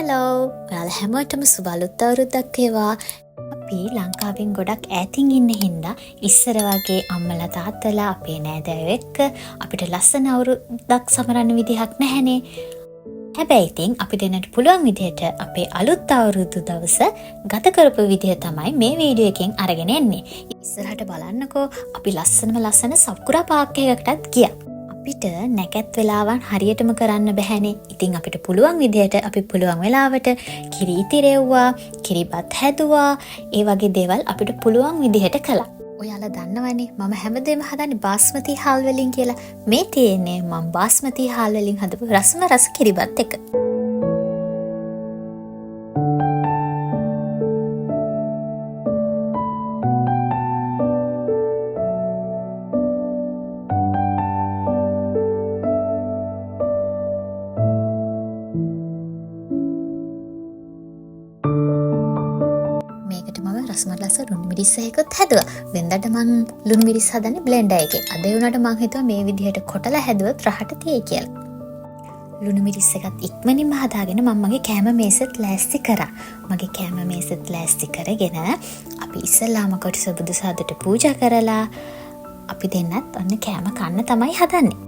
Hello ඔයාලා හැමෝටම සුබ අලුත් අවුරුද්දක් වේවා. අපි ලංකාවෙන් ගොඩක් ඈතින් ඉන්න හින්දා ඉස්සර වගේ අම්මලා තාත්තලා අපේ නෑදෑයෝ එක්ක අපිට ලස්සන අවුරුද්දක් සමරන්න විදිහක් නැහැනේ. හැබැයි ඉතින් අපි දෙන්නට පුළුවන් විදිහට අපේ අලුත් අවුරුදු දවස ගත කරපු විදිහ තමයි මේ වීඩියෝ එකෙන් අරගෙන එන්නේ. ඉස්සරහට බලන්නකෝ අපි ලස්සන සකුරා පාක් එකකටත් ගියා. අපිට නැකත් වෙලාවන් හරියටම කරන්න බැහැනේ. ඉතින් අපිට පුළුවන් විදිහට අපි පුළුවන් වෙලාවට කිරි ඉතිරෙව්වා, කිරිබත් හැදුවා. ඒ වගේ දේවල් අපිට පුළුවන් විදිහට කළා. ඔයාලා දන්නවනේ මම හැමදේම හදන්නේ බාස්මති හාල් වලින් කියලා. මේ තියෙන්නේ මම බාස්මති හාල් වලින් හදපු රස කිරිබත් එක. රසමලස ලුණු මිරිස් එකත් හැදුවා. වෙනදාට මං ලුණු මිරිස් හදන්නේ බ්ලෙන්ඩර් එකේ. අද වුණාට මං හිතුවා මේ විදිහට කොටලා හැදුවොත් රහට තියෙයි කියලා. ලුණු මිරිස් එකත් ඉක්මනින්ම හදාගෙන මම මගේ කෑම මේසෙත් ලෑස්ති කරා. මගේ කෑම මේසෙත් ලෑස්ති කරගෙන අපි ඉස්සෙල්ලාම කොටස බුදු සාදුට පූජා කරලා අපි දෙන්නත් අන්න කෑම කන්න තමයි හදන්නේ.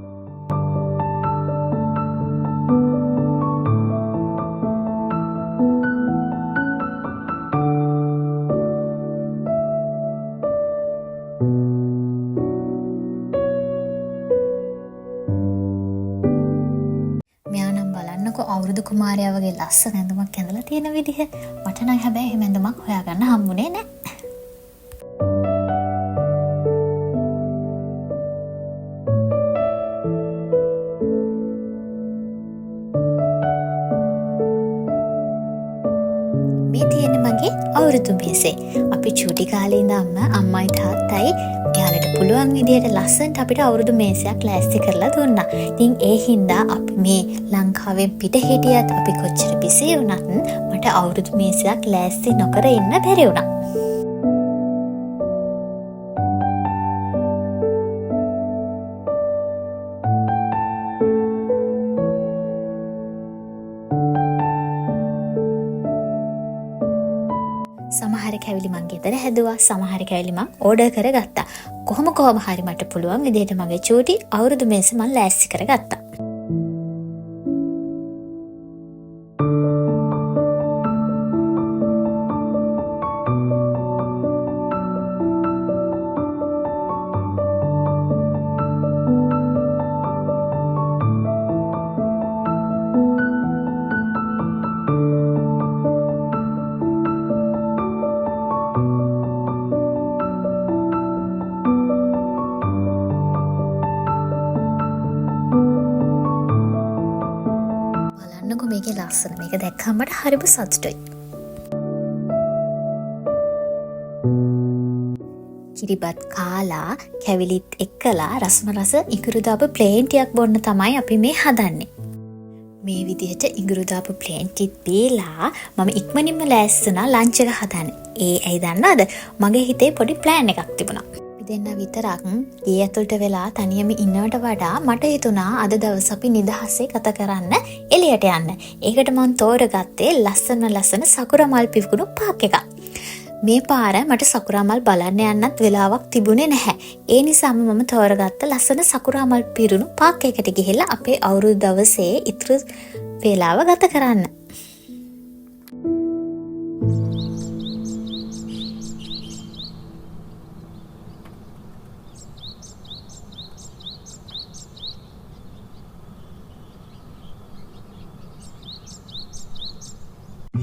අවුරුදු කුමාරයා වගේ ලස්සන ඇඳුමක් ඇඳලා තියෙන විදිහ මට නම් හැබැයි එහෙම ඇඳුමක් හොයාගන්න හම්බුනේ නැහැ. මේ තියෙන්නේ මගේ අවුරුදු මේසේ. අපි චූටි කාලේ ඉඳන්ම අම්මයි තාත්තයි යාලට පුළුවන් විදිහට ලස්සනට අපිට අවුරුදු මේසයක් ලෑස්ති කරලා දුන්නා. ඉතින් ඒ හින්දා අපි මේ ලංකාවෙන් පිට හිටියත් අපි කොච්චර බිසි වුණත් මට අවුරුදු මේසයක් ලෑස්ති නොකර ඉන්න බැරි වුණා. සමහර කැවිලි මං ගෙදර හැදුවා, සමහර කැවිලි මං ඕඩර් කරගත්තා. කොහොම හරි මට පුළුවන් විදිහට මගේ චූටි අවුරුදු මේස මං ලෑස්ති කරගත්තා. මේකේ ලස්සන මේක දැක්කම මට හරිම සතුටුයි. කිරිබත් කාලා කැවිලිත් එක්කලා රසමලස ඉඟුරු දාපු ප්ලේන් ටිකක් බොන්න තමයි අපි මේ හදන්නේ. මේ විදිහට ඉඟුරු දාපු ප්ලේන් ටික බීලා මම ඉක්මනින්ම ලෑස්ති වුණා ලන්ච් එක හදන්න. ඇයි දන්නවද? මගේ හිතේ පොඩි ප්ලෑන් එකක් තිබුණා. දෙන්න විතරක් ගේ ඇතුළට වෙලා තනියම ඉන්නවට වඩා මට හිතුණා අද දවස් අපි නිදහසේ ගත කරන්න එළියට යන්න. ඒකට මම තෝරගත්තේ ලස්සන සකුරා මල් පිපුණු පාක් එකක්. මේ පාර මට සකුරා මල් බලන්න යන්නත් වෙලාවක් තිබුණේ නැහැ. ඒ නිසාම මම තෝරගත්ත ලස්සන සකුරා මල් පිරුණු පාක් එකට ගිහිල්ලා අපේ අවුරුදු දවසේ ඉතුරු වේලාව ගත කරන්න.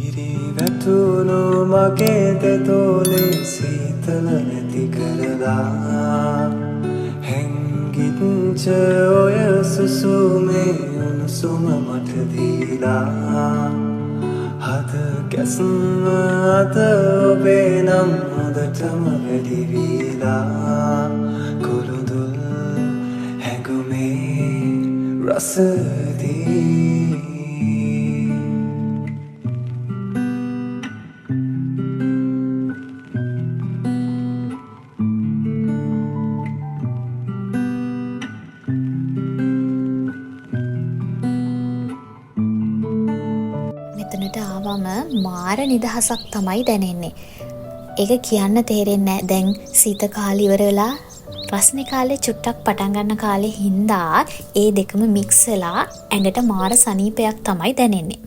ඉරිවැටුණු මගේ දෙතෝලේ සීතල නැති කරලා හැංගිච්ච ඔය සුසුමේ උණුසුම මට දීලා හද ගැස්ම අත ඔබේ නම් හොඳටම වැඩි වීලා කුරුඳුල් හැඟුමේ රසදී මාර නිදහසක් තමයි දැනෙන්නේ. ඒක කියන්න තේරෙන්නේ නැහැ. දැන් සීත කාලේ ඉවර වෙලා රස්නේ කාලේ චුට්ටක් පටන් ගන්න කාලේ හින්දා ඒ දෙකම මික්ස් වෙලා ඇඟට මාර සනීපයක් තමයි දැනෙන්නේ.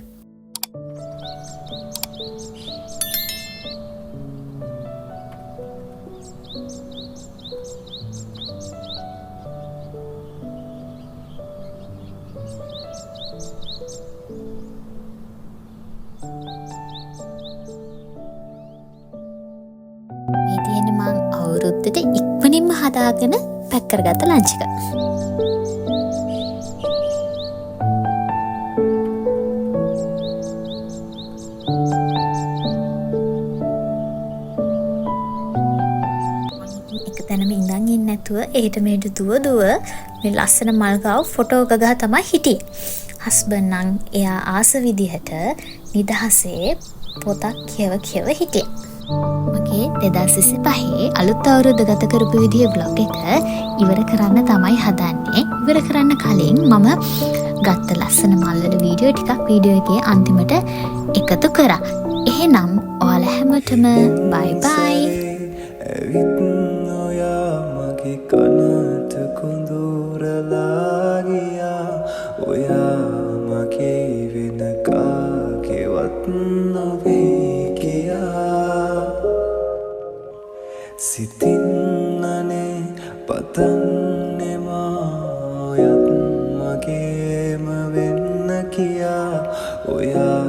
මේ තියෙන්නේ මං අවුරුද්දට ඉක්මනින්ම හදාගෙන පැක් කරගත්ත ලන්ච් එක. එක තැනම ඉඳන් ඉන්නේ නැතුව එහෙට මෙහෙට දුව මේ ලස්සන මල් ගාව ෆොටෝ එක ගහ තමයි හිටියේ. හස්බන්ඩ් නම් එයා ආස විදිහට නිදහසේ පොතක් කියව හිටියේ. මගේ 2025 අලුත් අවුරුද්ද ගත කරපු විදිහේ vlog එක ඉවර කරන්න තමයි හදන්නේ. ඉවර කරන්න කලින් මම ගත්ත ලස්සන මල්වල වීඩියෝ ටිකක් වීඩියෝ එකේ අන්තිමට එකතු කරා. එහෙනම් ඔයාලා හැමෝටම bye bye. ඇවිත් ඔයා මගේ කනට කුඳුරලා ගියා. ඔයා මගේ වෙන කාගේවත් නොවේ කියා. සිතින් අනේ පතන්නේ මායත් මගේම වෙන්න කියා. ඔයා